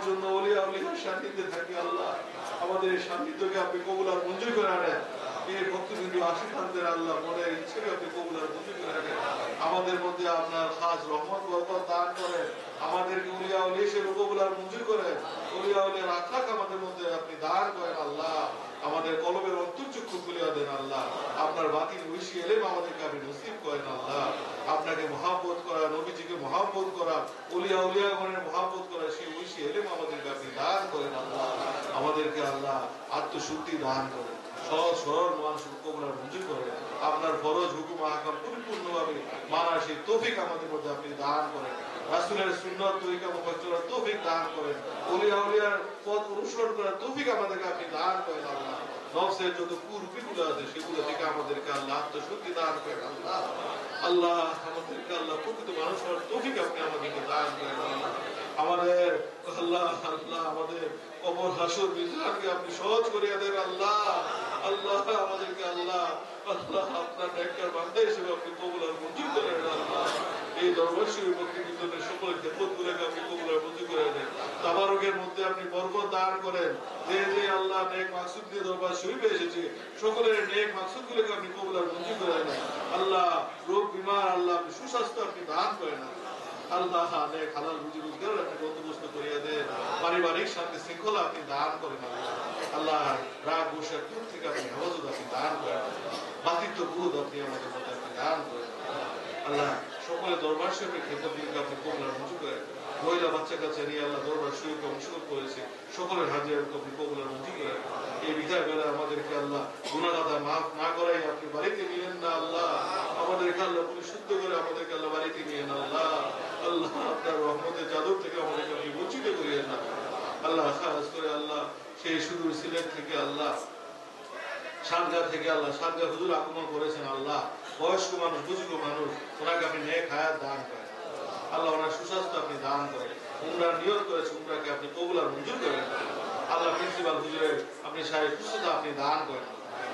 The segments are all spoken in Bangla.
জন্য ওলিয়া উলিয়ার সান্নিধ্যে থাকি আল্লাহ। আমাদের এই সান্নিধ্যকে আপনি কবুল আর মঞ্জুর করে আনেন। এই ভক্তবিন্দু আশীর্বাদের আল্লাহ মনের ইচ্ছাকে আপনি কবুল আর মঞ্জুর করে আনেন। আমাদের মধ্যে আপনার খাস রহমত বরকত দান করেন। আমাদেরকে ওলিয়া উলিয়া হিসেবে কবুল আর মঞ্জুর করেন। ওলিয়া উলিয়ার আখলাক আমাদের মধ্যে আপনি দান করেন আল্লাহ। আমাদের কলবের অন্তর্চক্ষু খুলিয়া দেন আল্লাহ। আপনার বাতিল ঐশী এলেম আমাদেরকে আপনি নসিব করেন আল্লাহ। আপনাকে মহাব্বত করা, নবীজিকে মহাব্বত করা, ওলিয়া উলিয়াগণের মহাব্বত করা, সেই ঐশী এলেম আমাদেরকে আপনি দান করেন আল্লাহ। আমাদেরকে আল্লাহ আত্মশুদ্ধি দান করেন। সহজ সরল মানুষের কবুল আর মঞ্জুর করেন। আপনার ফরজ হুকুম আহকাম পরিপূর্ণভাবে মানার সেই তৌফিক আমাদের মধ্যে আপনি দান করেন। রাসূলের সুন্নাত তরিকা মোতাবেক চলার তৌফিক দান করেন। ওলিয়া উলিয়ার পথ অনুসরণ করার তৌফিক আমাদেরকে আপনি দান করেন আল্লাহ। নফসের যত কুরুপিগুলো আছে সেগুলো থেকে আমাদেরকে আল্লাহ আত্মশুদ্ধি দান করেন আল্লাহ। আল্লাহ আমাদেরকে আল্লাহ প্রকৃত মানুষ হওয়ার তৌফিক আপনি আমাদেরকে দান করেন আল্লাহ। আমাদের আল্লাহ আল্লাহ আমাদের কবর হাসর মিজানকে আপনি সহজ করিয়া দেন আল্লাহ। আল্লাহ আমাদেরকে আল্লাহ আল্লাহ আপনার নেককার বান্দা হিসেবে আপনি কবুল আর মঞ্জুর করেন আল্লাহ। এই দরবার শরীফ ভক্তিকীর্তনের সকলের খেদমতগুলোকে আপনি কবুল আর মঞ্জুর করে দেন। তাবারুকের মধ্যে আপনি বরকত দান করেন। যে যে আল্লাহ নেক মাকসুদ দিয়ে দরবার শরীফে এসেছে সকলের নেক মাকসুদগুলোকে আপনি কবুল আর মঞ্জুর করে দেন আল্লাহ। রোগ বিমার আল্লাহ আপনি সুস্বাস্থ্য আপনি দান করেন আল্লাহ। নেক হালাল রুজি রোজগার আপনি বন্দোবস্ত করিয়া দেন। পারিবারিক শান্তি শৃঙ্খলা আপনি দান করেন আল্লাহ। রাগ গোসা থেকে আপনি হেফাজত আপনি দান করেন। বাতিত্ব বোধ আপনি আমাদের মধ্যে আপনি দান করেন আল্লাহ। সকলে দরবার শরীফের খেদমতগুলোকে আপনি কবুল আর মঞ্জুর করেন। মহিলা বাচ্চা কাচ্চা নিয়ে আল্লাহ দরবার শরীফে অংশগ্রহণ করেছে সকলের হাজিরাকে আপনি কবুল আর মঞ্জুর করেন। এই বিদায় বেলা আমাদেরকে আল্লাহ গুনাহগাতা মাফ না করাই আপনি বাড়িতে নিলেন না আল্লাহ। আমাদেরকে আল্লাহ পরিশুদ্ধ করে আমাদেরকে আল্লাহ বাড়িতে নিলেন আল্লাহ। আল্লাহ আপনার রহমতের চাদর থেকে আমাদেরকে আপনি বঞ্চিত করিয়েন না আল্লাহ। খাস করে আল্লাহ সেই সুদূর সিলেট থেকে আল্লাহ সাতগাঁ থেকে আল্লাহ সাতগাঁ হুজুর আগমন করেছেন আল্লাহ। বয়স্ক মানুষ বুজুর্গ মানুষ ওনাকে আপনি নেক হায়াত দান করেন আল্লাহ। ওনার সুস্বাস্থ্য আপনি দান করেন। উমরার নিয়ত করেছে উমরাকে আপনি কবুল আর মঞ্জুর করেন আল্লাহ। প্রিন্সিপাল হুজুরের আপনি সাহেব সুস্থতা আপনি দান করেন।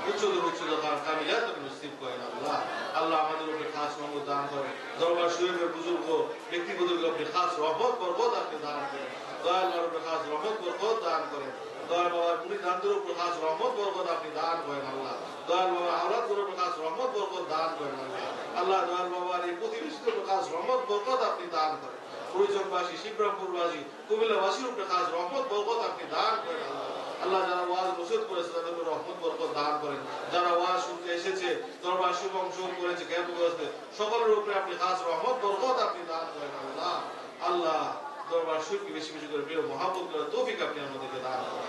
উচ্চতা কামিলাত আপনি নসিব করেন আল্লাহ। আল্লাহ আমাদের উপরে খাস রহমত দান করেন। দরবার শরীফের বুজুর্গ ব্যক্তিবর্গকে আপনি খাস রহমত বরকত আপনি দান করেন। দয়াল বাবার উপরে খাস রহমত বরকত দান করেন। দয়াল বাবার মুরিদানদের উপরে খাস রহমত বরকত আপনি দান করেন আল্লাহ। দয়াল বাবার আওলাদদের উপরে খাস রহমত বরকত দান করেন আল্লাহ। আল্লাহ দয়াল বাবার এই প্রতিবেশীদের উপরে খাস রহমত বরকত আপনি দান করেন। পরিচকবাসী শিবরামপুরবাসী কুমিল্লাবাসীর উপরে খাস রহমত বরকত আপনি দান করেন আল্লাহ। আল্লাহ যারা ওয়াজ নসিহত করেছে তাদের উপর রহমত বরকত দান করেন। যারা ওয়াজ শুনতে এসেছে দরবার শরীফে অংশগ্রহণ করেছে ক্যাম্প করেছে সকলের উপরে আপনি খাস রহমত বরকত আপনি দান করেন আল্লাহ। আল্লাহ দরবার শরীফকে বেশি বেশি করে প্রিয় মহাব্বত করার তৌফিক আপনি আমাদেরকে দান করেন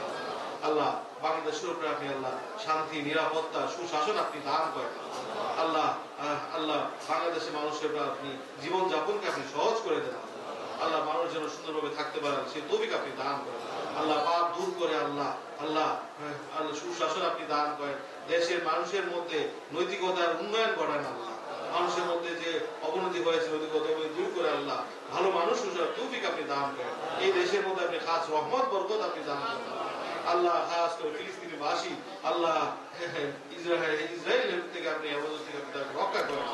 আল্লাহ। বাংলাদেশের উপরে আপনি আল্লাহ শান্তি নিরাপত্তা সুশাসন আপনি দান করেন আল্লাহ। আল্লাহ বাংলাদেশের মানুষের আপনি জীবন যাপনকে আপনি সহজ করে দেন আল্লাহ। মানুষ যেন সুন্দরভাবে থাকতে পারেন সেই তৌফিক আপনি দান করেন আল্লাহ। পাপ দূর করে আল্লাহ আল্লাহ আল্লাহ সুশাসন আপনি দান করেন। দেশের মানুষের মধ্যে নৈতিকতার উন্নয়ন ঘটান আল্লাহ। মানুষের মধ্যে যে অবনতি হয়েছে নৈতিকতা দূর করে আল্লাহ ভালো মানুষ তৌফিক আপনি দান করেন। এই দেশের মধ্যে আপনি খাস রহমত বরকত আপনি দান করেন আল্লাহ। খাস করে ফিলিস্তিনি বাসী আল্লাহ ইসরায়েল থেকে আপনি হেফাজত থেকে আপনি রক্ষা করেন।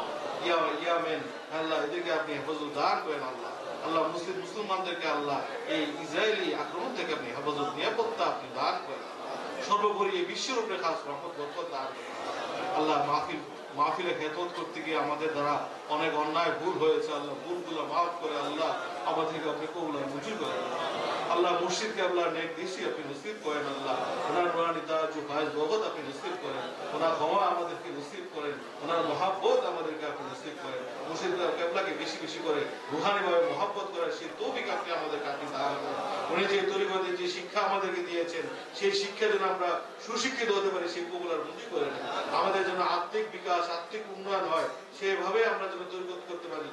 ইয়ামেন আল্লাহ এদেরকে আপনি হেফাজত দান করেন আল্লাহ। আল্লাহ মুসলমানদেরকে আল্লাহ এই ইসরায়েলি আক্রমণ থেকে আপনি হেফাজত নিরাপত্তা আপনি দান করেন। সর্বোপরি এই বিশ্বের উপরে খাস রহমত বরকত দান করেন আল্লাহ। মাহফিলে খেদমত করতে গিয়ে আমাদের দ্বারা অনেক অন্যায় ভুল হয়েছে আল্লাহ। ভুলগুলো মাফ করে আল্লাহ আমাদেরকে আপনি কবুল আর মঞ্জুর করেন আল্লাহ। মুর্শিদকে আল্লাহ নেক দৃষ্টি আপনি নসিব করেন আল্লাহ। ওনার নুরানি তাজ ফায়েজ বরকত আপনি নসিব করেন। ওনার ক্ষমা আমাদেরকে নসিব করেন। ওনার মহাব্বত আমাদেরকে আপনি নসিব করেন। মুর্শিদ কেবলাকে বেশি বেশি করে রুহানিভাবে মহাব্বত করার সেই তৌফিক আপনি আমাদেরকে আপনি দান করেন। উনি যে তরিকতের যে শিক্ষা আমাদেরকে দিয়েছেন সেই শিক্ষা যেন আমরা সুশিক্ষিত হতে পারি সেই কবুল আর মঞ্জুর করেন। আমাদের যেন আত্মিক বিকাশ আত্মিক উন্নয়ন হয় সেভাবে আমরা যেন তরিকত করতে পারি।